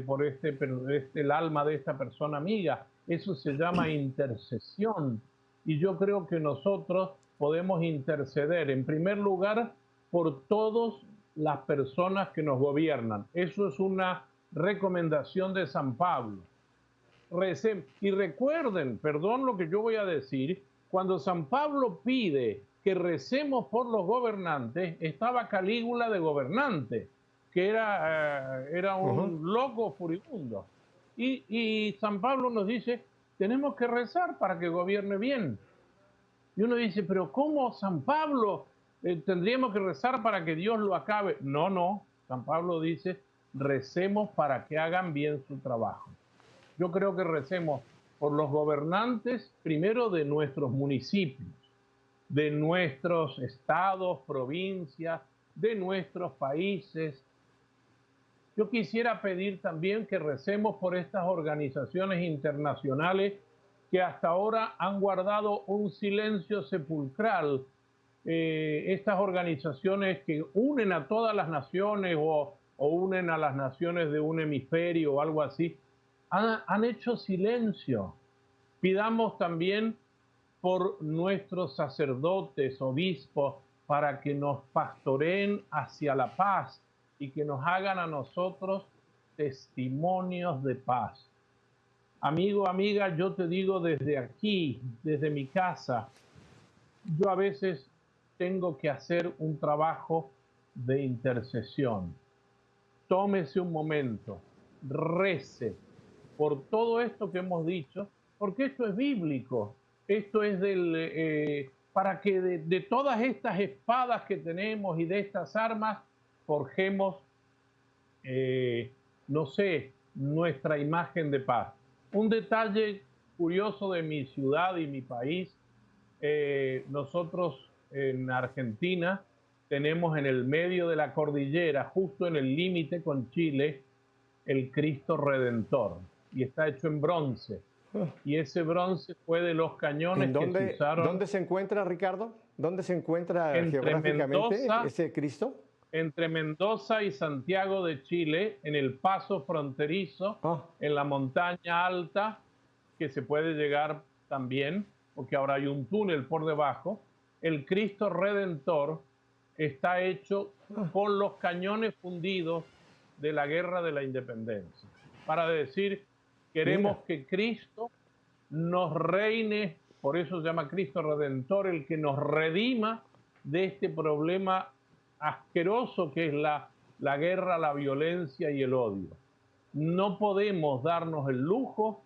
por el alma de esta persona amiga. Eso se llama intercesión. Y yo creo que nosotros podemos interceder, en primer lugar, por todas las personas que nos gobiernan. Eso es una recomendación de San Pablo. Recen. Y recuerden, perdón lo que yo voy a decir, cuando San Pablo pide que recemos por los gobernantes, estaba Calígula de gobernante, que era un loco furibundo. Y San Pablo nos dice, tenemos que rezar para que gobierne bien. Y uno dice, pero ¿cómo San Pablo tendríamos que rezar para que Dios lo acabe? No, San Pablo dice, recemos para que hagan bien su trabajo. Yo creo que recemos por los gobernantes, primero de nuestros municipios, de nuestros estados, provincias, de nuestros países. Yo quisiera pedir también que recemos por estas organizaciones internacionales que hasta ahora han guardado un silencio sepulcral. Estas organizaciones que unen a todas las naciones o unen a las naciones de un hemisferio o algo así, han hecho silencio. Pidamos también por nuestros sacerdotes, obispos, para que nos pastoreen hacia la paz y que nos hagan a nosotros testimonios de paz. Amigo, amiga, yo te digo desde aquí, desde mi casa, yo a veces tengo que hacer un trabajo de intercesión. Tómese un momento, rece por todo esto que hemos dicho, porque esto es bíblico. Esto es para que de todas estas espadas que tenemos y de estas armas forjemos, no sé, nuestra imagen de paz. Un detalle curioso de mi ciudad y mi país, nosotros en Argentina tenemos en el medio de la cordillera, justo en el límite con Chile, el Cristo Redentor, y está hecho en bronce. Y ese bronce fue de los cañones que se usaron. ¿Dónde se encuentra, Ricardo? ¿Dónde se encuentra geográficamente ese Cristo? Entre Mendoza y Santiago de Chile, en el paso fronterizo, en la montaña alta, que se puede llegar también, porque ahora hay un túnel por debajo. El Cristo Redentor está hecho con los cañones fundidos de la Guerra de la Independencia, para decir, queremos que Cristo nos reine, por eso se llama Cristo Redentor, el que nos redima de este problema asqueroso que es la guerra, la violencia y el odio. No podemos darnos el lujo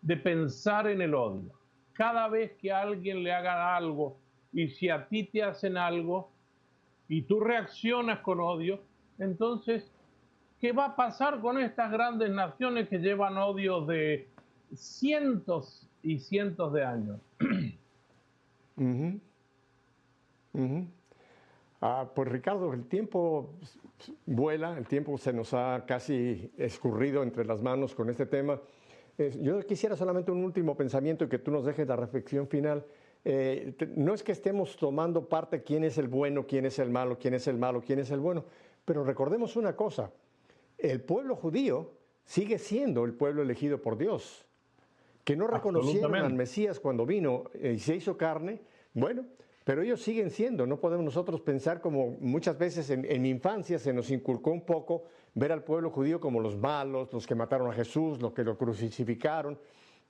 de pensar en el odio. Cada vez que a alguien le hagan algo, y si a ti te hacen algo, y tú reaccionas con odio, entonces, ¿qué va a pasar con estas grandes naciones que llevan odio de cientos y cientos de años? Pues Ricardo, el tiempo vuela, el tiempo se nos ha casi escurrido entre las manos con este tema. Yo quisiera solamente un último pensamiento y que tú nos dejes la reflexión final. No es que estemos tomando parte quién es el bueno, quién es el malo, quién es el malo, quién es el bueno, pero recordemos una cosa, el pueblo judío sigue siendo el pueblo elegido por Dios, que no reconocieron al Mesías cuando vino y se hizo carne, bueno, pero ellos siguen siendo, no podemos nosotros pensar como muchas veces en mi infancia se nos inculcó un poco ver al pueblo judío como los malos, los que mataron a Jesús, los que lo crucificaron.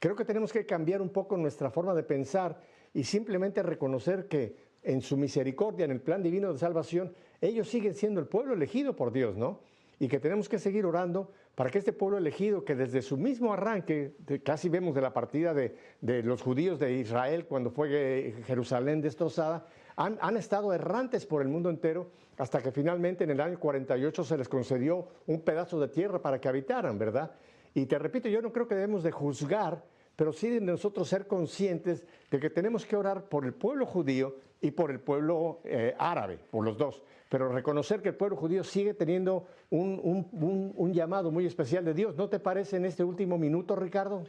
Creo que tenemos que cambiar un poco nuestra forma de pensar y simplemente reconocer que en su misericordia, en el plan divino de salvación, ellos siguen siendo el pueblo elegido por Dios, ¿no? Y que tenemos que seguir orando para que este pueblo elegido, que desde su mismo arranque, casi vemos de la partida de los judíos de Israel cuando fue Jerusalén destrozada, han estado errantes por el mundo entero hasta que finalmente en el año 48 se les concedió un pedazo de tierra para que habitaran, ¿verdad? Y te repito, yo no creo que debemos de juzgar, pero sí de nosotros ser conscientes de que tenemos que orar por el pueblo judío y por el pueblo árabe, por los dos, pero reconocer que el pueblo judío sigue teniendo un llamado muy especial de Dios. ¿No te parece en este último minuto, Ricardo?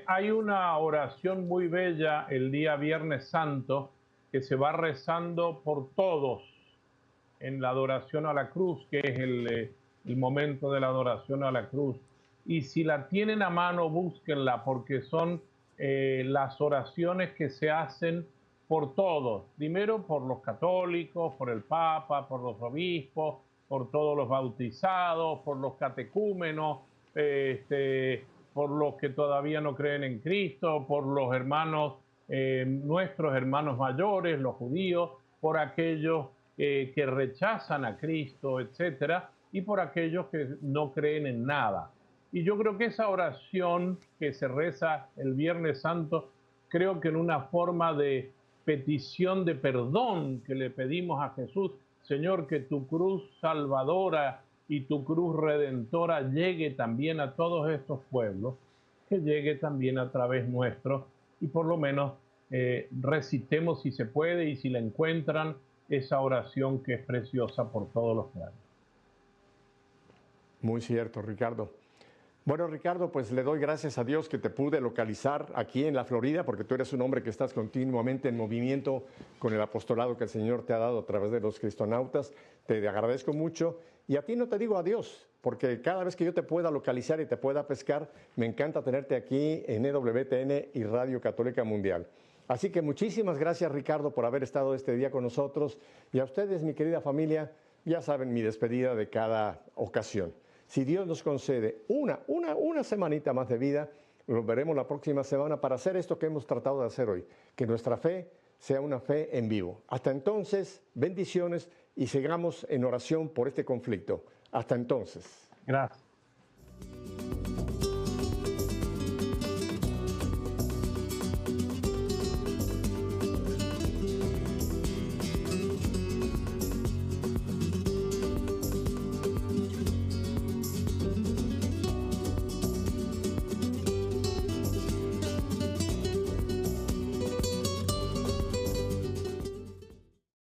Hay una oración muy bella el día Viernes Santo que se va rezando por todos en la adoración a la cruz, que es el momento de la adoración a la cruz. Y si la tienen a mano, búsquenla, porque son las oraciones que se hacen por todos. Primero por los católicos, por el Papa, por los obispos, por todos los bautizados, por los catecúmenos, por los que todavía no creen en Cristo, por los hermanos, nuestros hermanos mayores, los judíos, por aquellos que rechazan a Cristo, etcétera, y por aquellos que no creen en nada. Y yo creo que esa oración que se reza el Viernes Santo, creo que en una forma de petición de perdón que le pedimos a Jesús, Señor, que tu cruz salvadora y tu cruz redentora llegue también a todos estos pueblos, que llegue también a través nuestro y por lo menos recitemos si se puede y si la encuentran esa oración que es preciosa por todos los planos. Muy cierto, Ricardo. Bueno, Ricardo, pues le doy gracias a Dios que te pude localizar aquí en la Florida, porque tú eres un hombre que estás continuamente en movimiento con el apostolado que el Señor te ha dado a través de los cristonautas. Te agradezco mucho. Y a ti no te digo adiós, porque cada vez que yo te pueda localizar y te pueda pescar, me encanta tenerte aquí en EWTN y Radio Católica Mundial. Así que muchísimas gracias, Ricardo, por haber estado este día con nosotros. Y a ustedes, mi querida familia, ya saben mi despedida de cada ocasión. Si Dios nos concede una semanita más de vida, nos veremos la próxima semana para hacer esto que hemos tratado de hacer hoy, que nuestra fe sea una fe en vivo. Hasta entonces, bendiciones y sigamos en oración por este conflicto. Hasta entonces. Gracias.